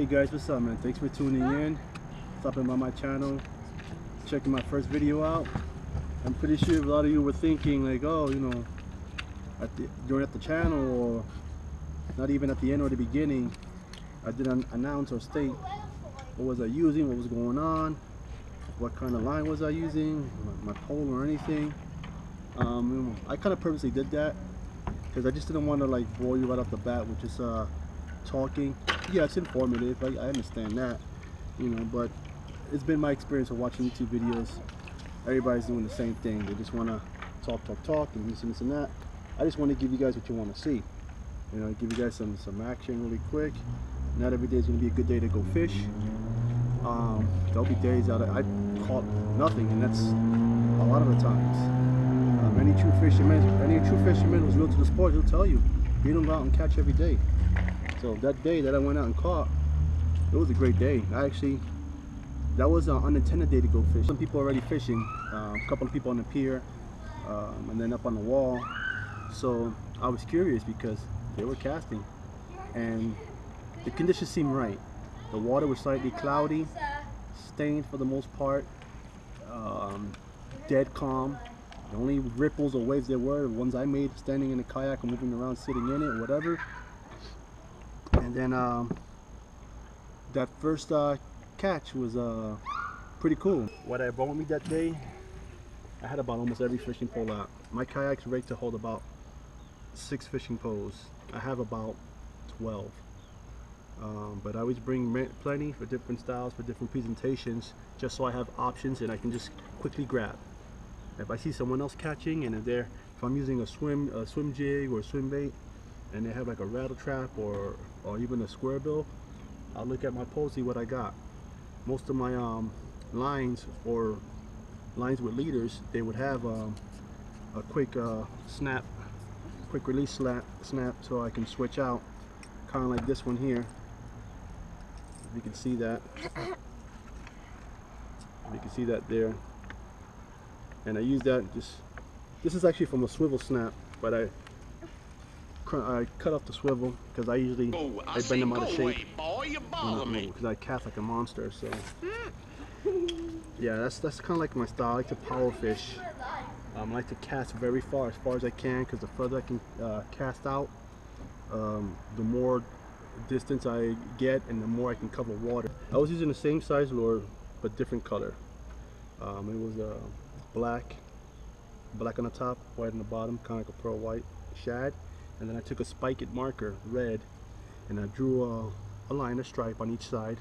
Hey guys, what's up, man? Thanks for tuning in, stopping by my channel, checking my first video out. I'm pretty sure a lot of you were thinking like, oh, you know, during the channel, or not even at the end or the beginning, I didn't announce or state what was I using, what was going on, what kind of line was I using, my pole or anything. I kind of purposely did that because I just didn't want to like bore you right off the bat with just talking. Yeah, it's informative, I understand that, you know, but it's been my experience of watching YouTube videos. Everybody's doing the same thing. They just want to talk and this and that. I just want to give you guys what you want to see, you know, give you guys some action really quick. Not every day is going to be a good day to go fish. There'll be days that I caught nothing, and that's a lot of the times. Any true fisherman who's real to the sport, he'll tell you, you don't go out and catch every day. So that day that I went out and caught, it was a great day. That was an unintended day to go fish. Some people already fishing, a couple of people on the pier, and then up on the wall. So I was curious because they were casting, and the conditions seemed right. The water was slightly cloudy, stained for the most part, dead calm. The only ripples or waves there were the ones I made standing in the kayak or moving around, sitting in it, or whatever. And then that first catch was pretty cool. What I brought with me that day, I had about almost every fishing pole out. My kayak's rigged to hold about 6 fishing poles. I have about 12. But I always bring plenty for different styles, for different presentations, just so I have options and I can just quickly grab. If I see someone else catching, and if I'm using a swim jig or a swim bait, and they have like a rattle trap or even a square bill, I'll look at my pole, see what I got. Most of my lines or lines with leaders, they would have a quick quick release snap, so I can switch out, kind of like this one here. You can see that. You can see that there. And I use that this is actually from a swivel snap, but I cut off the swivel because I usually bend them out of shape because I cast like a monster. So yeah, that's kind of like my style. I like to power fish. I like to cast very far, as far as I can, because the further I can cast out, the more distance I get and the more I can cover water. I was using the same size lure but different color. It was black on the top, white on the bottom, kind of like a pearl white shad. And then I took a spike it marker, red, and I drew a line, a stripe on each side,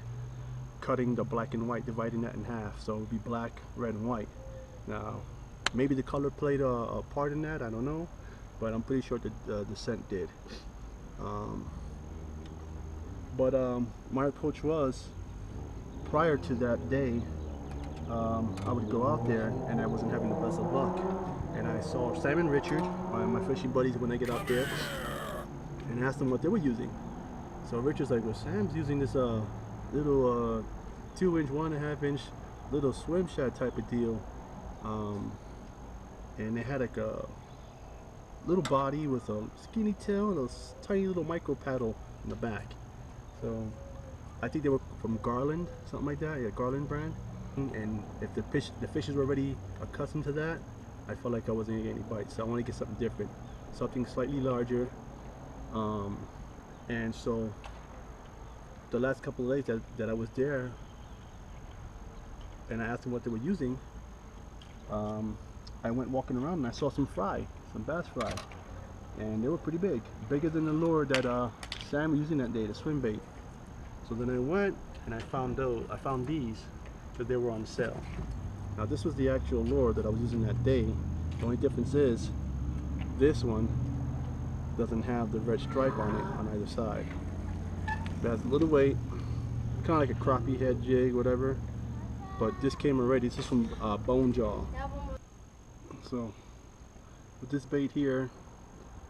cutting the black and white, dividing that in half, so it would be black, red, and white. Now maybe the color played a part in that, I don't know, but I'm pretty sure the scent did. My approach was, prior to that day, I would go out there and I wasn't having the best of luck, and I saw Sam and Richard, my fishing buddies, when I get out there, and asked them what they were using. So Richard's like, well, Sam's using this little 2-inch, 1.5-inch little swim shad type of deal, and they had like a little body with a skinny tail and a tiny little micro paddle in the back. So I think they were from Garland, something like that, yeah, Garland brand. And if the fishes were already accustomed to that, I felt like I wasn't gonna get any bites. So I want to get something different, something slightly larger. And so the last couple of days that I was there, and I asked them what they were using, I went walking around and I saw some bass fry, and they were pretty big, bigger than the lure that Sam was using that day, the swim bait. So then I went and I found these, because they were on sale. Now this was the actual lure that I was using that day. The only difference is this one doesn't have the red stripe on it on either side. It has a little weight, kind of like a crappie head jig, whatever. But this came already. This is from Bonejaw. So with this bait here,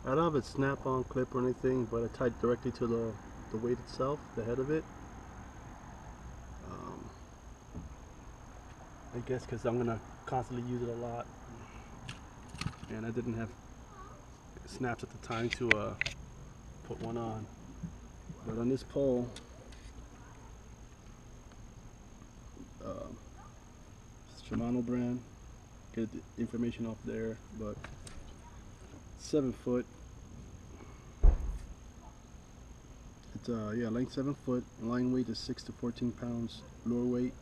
I don't have a snap-on clip or anything, but I tied directly to the weight itself, the head of it. I guess because I'm gonna constantly use it a lot, and I didn't have snaps at the time to put one on. But on this pole, Shimano brand. Get the information off there, but 7 foot. It's yeah, length 7 foot. Line weight is 6 to 14 pounds. Lure weight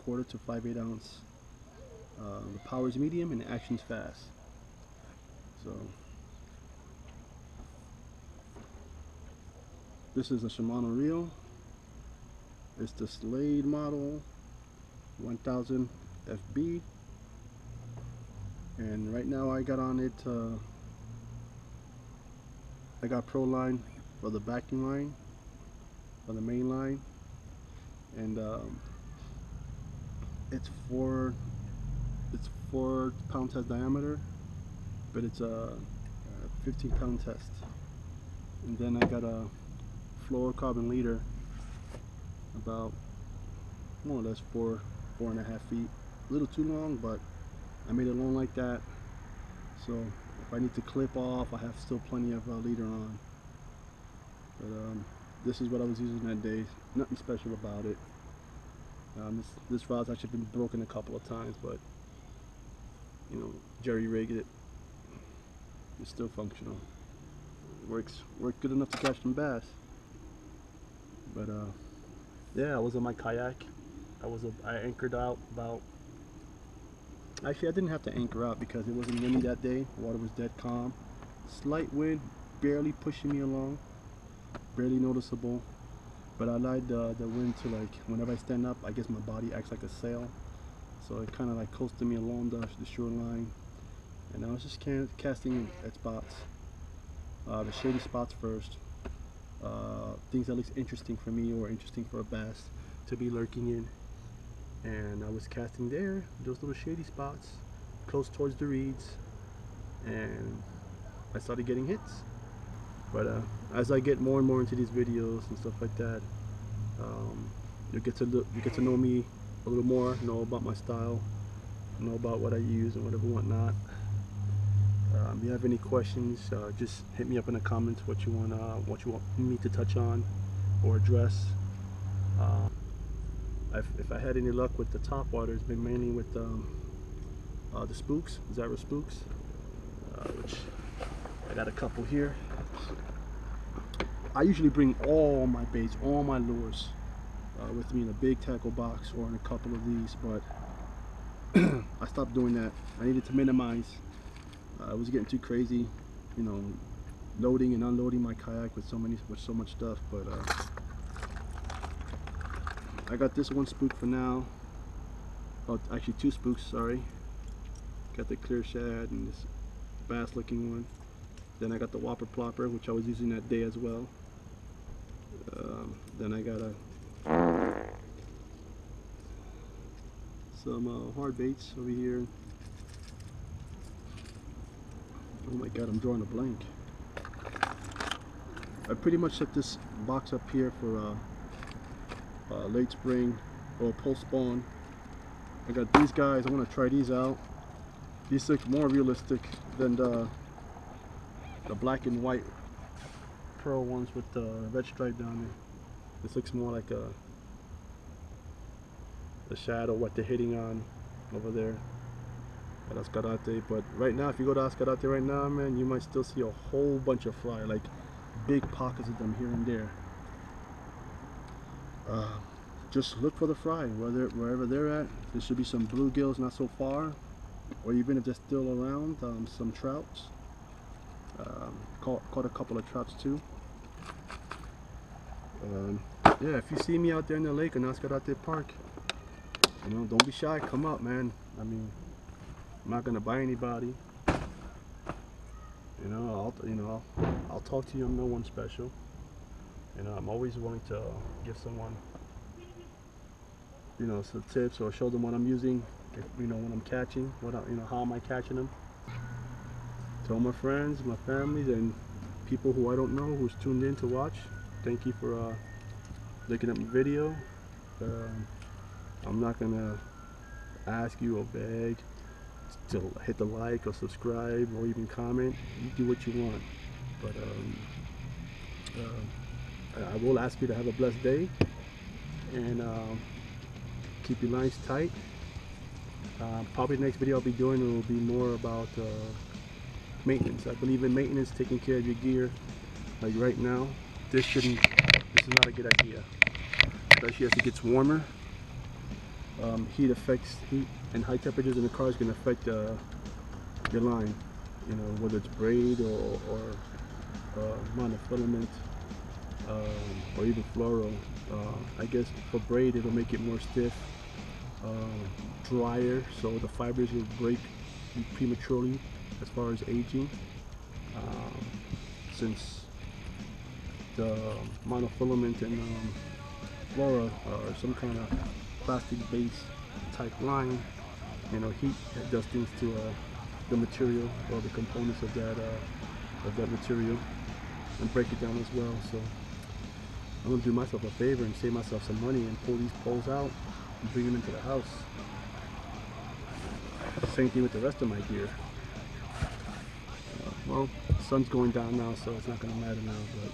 1/4 to 5/8 ounce. The power is medium and the action's fast. So this is a Shimano reel. It's the Slade model 1000 FB, and right now I got on it. I got Pro line for the backing line, for the main line, and it's 4 pound test diameter, but it's a 15 pound test. And then I got a fluorocarbon leader, about more or less 4.5 feet. A little too long, but I made it long like that, so if I need to clip off, I have still plenty of leader on. But this is what I was using that day. Nothing special about it. This rod's actually been broken a couple of times, but you know, jerry rigged it. It's still functional. Worked good enough to catch some bass. But yeah, I was on my kayak. I anchored out about. Actually, I didn't have to anchor out because it wasn't windy that day. Water was dead calm. Slight wind, barely pushing me along, barely noticeable. But I lied the wind to, like, whenever I stand up, I guess my body acts like a sail. So it kind of like coasted me along the shoreline. And I was just casting at spots. The shady spots first. Things that looks interesting for me or interesting for a bass to be lurking in. And I was casting there, those little shady spots, close towards the reeds. And I started getting hits. But as I get more and more into these videos and stuff like that, you get to know me a little more, know about my style, know about what I use and whatever whatnot. If you have any questions, just hit me up in the comments what you want me to touch on or address. If I had any luck with the top water, it's been mainly with the spooks, Zyro spooks, which I got a couple here. I usually bring all my baits, all my lures with me in a big tackle box or in a couple of these, but I stopped doing that. I needed to minimize. I was getting too crazy, you know, loading and unloading my kayak with so much stuff. But I got this one spook for now. Oh, actually 2 spooks, sorry. Got the clear shad and this bass looking one. Then I got the whopper plopper, which I was using that day as well. Then I got some hard baits over here. Oh my god, I'm drawing a blank. I pretty much set this box up here for late spring or post spawn. I got these guys. I want to try these out. These look more realistic than the black and white pearl ones with the red stripe down there. This looks more like a shadow what they're hitting on over there at Ascarate. But right now, if you go to Ascarate right now, man, you might still see a whole bunch of fry, like big pockets of them here and there. Just look for the fry wherever they're at. There should be some bluegills not so far, or even if they're still around, some trouts. Caught a couple of trouts too. Yeah, if you see me out there in the lake in Ascarate Park, you know, don't be shy. Come up, man. I mean, I'm not gonna buy anybody. You know, I'll talk to you. I'm no one special. You know, I'm always willing to give someone, you know, some tips or show them what I'm using. If, you know, when I'm catching, how am I catching them? To all my friends, my families, and people who I don't know who's tuned in to watch, thank you for looking at my video. I'm not gonna ask you or beg to hit the like or subscribe or even comment. You do what you want, but I will ask you to have a blessed day, and keep your lines tight. Probably the next video I'll be doing will be more about maintenance. I believe in maintenance, taking care of your gear. Like right now, this is not a good idea, especially as it gets warmer. Heat and high temperatures in the car is going to affect your line. You know, whether it's braid or monofilament or even fluoro. I guess for braid it'll make it more stiff, drier, so the fibers will break prematurely as far as aging, since the monofilament and fluoro are some kind of plastic base type line. You know, heat does things to the material or the components of that material and break it down as well. So I'm gonna do myself a favor and save myself some money and pull these poles out and bring them into the house. Same thing with the rest of my gear. Well, the sun's going down now, so it's not gonna matter now, but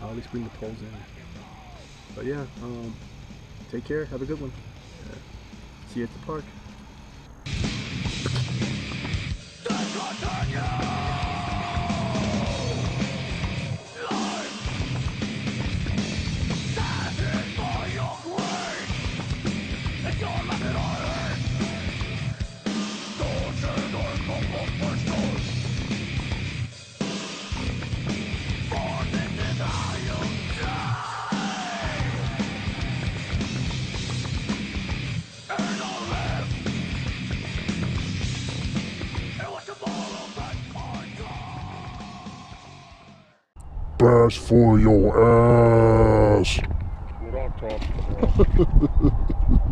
I'll at least bring the poles in. But yeah, take care, have a good one. See you at the park. Bash for your ass. What I'm talking about.